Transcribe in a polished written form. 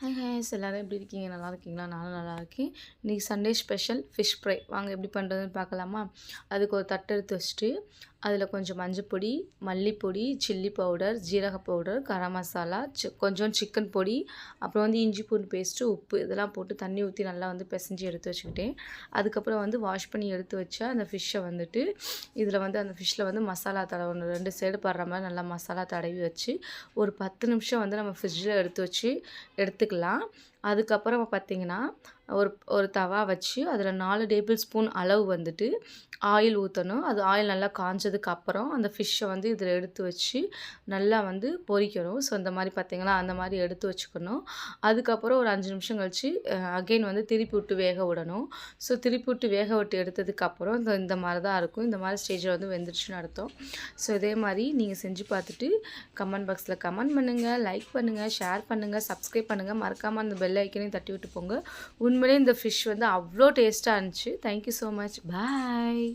Hi ஹாய்ஸ் எல்லோரும் எப்படி இருக்கீங்க? நல்லா இருக்கீங்களா? நானும் நல்லா இருக்கேன். இன்றைக்கி சண்டே ஸ்பெஷல் ஃபிஷ் ஃப்ரை. வாங்க எப்படி பண்ணுறதுன்னு பார்க்கலாமா? அதுக்கு ஒரு தட்டு எடுத்து வச்சுட்டு அதில் கொஞ்சம் மஞ்சப்பொடி, மல்லிப்பொடி, சில்லி பவுடர், ஜீரக பவுடர், கரம் மசாலா, கொஞ்சம் சிக்கன் பொடி, அப்புறம் வந்து இஞ்சி பூண்டு பேஸ்ட்டு, உப்பு இதெல்லாம் போட்டு தண்ணி ஊற்றி நல்லா வந்து பிசைஞ்சு எடுத்து வச்சுக்கிட்டேன். அதுக்கப்புறம் வந்து வாஷ் பண்ணி எடுத்து வச்சா அந்த ஃபிஷ்ஷை வந்துட்டு இதில் வந்து அந்த ஃபிஷ்ஷில் வந்து மசாலா தடவணும். 2 சைடு படுற மாதிரி நல்லா மசாலா தடவி வச்சு ஒரு 10 நிமிஷம் வந்து நம்ம ஃப்ரிட்ஜில் எடுத்து வச்சு எடுத்துக்கலாம். அதுக்கப்புறம் பார்த்திங்கன்னா ஒரு ஒரு தவா வச்சு அதில் 4 டேபிள் ஸ்பூன் அளவு வந்துட்டு ஆயில் ஊற்றணும். அது ஆயில் நல்லா காஞ்சதுக்கு அப்புறம் அந்த ஃபிஷ்ஷை வந்து இதில் எடுத்து வச்சு நல்லா வந்து பொரிக்கணும். ஸோ இந்த மாதிரி பார்த்திங்களா அந்த மாதிரி எடுத்து வச்சுக்கணும். அதுக்கப்புறம் ஒரு 5 நிமிஷம் கழித்து அகெயின் வந்து திருப்பி விட்டு வேக விடணும். ஸோ திருப்பி விட்டு வேக விட்டு எடுத்ததுக்கப்புறம் இந்த மாதிரி தான் இருக்கும். இந்த மாதிரி ஸ்டேஜில் வந்து வெந்துருச்சுன்னு அர்த்தம். ஸோ இதே மாதிரி நீங்கள் செஞ்சு பார்த்துட்டு கமெண்ட் பாக்ஸில் கமெண்ட் பண்ணுங்கள், லைக் பண்ணுங்கள், ஷேர் பண்ணுங்கள், சப்ஸ்கிரைப் பண்ணுங்கள். மறக்காமல் அந்த பெல் ஐக்கனையும் தட்டி விட்டு போங்க. உண்மையிலே இந்த ஃபிஷ் வந்து அவ்வளோ டேஸ்ட்டாக இருந்துச்சு. Thank you so much. பாய்.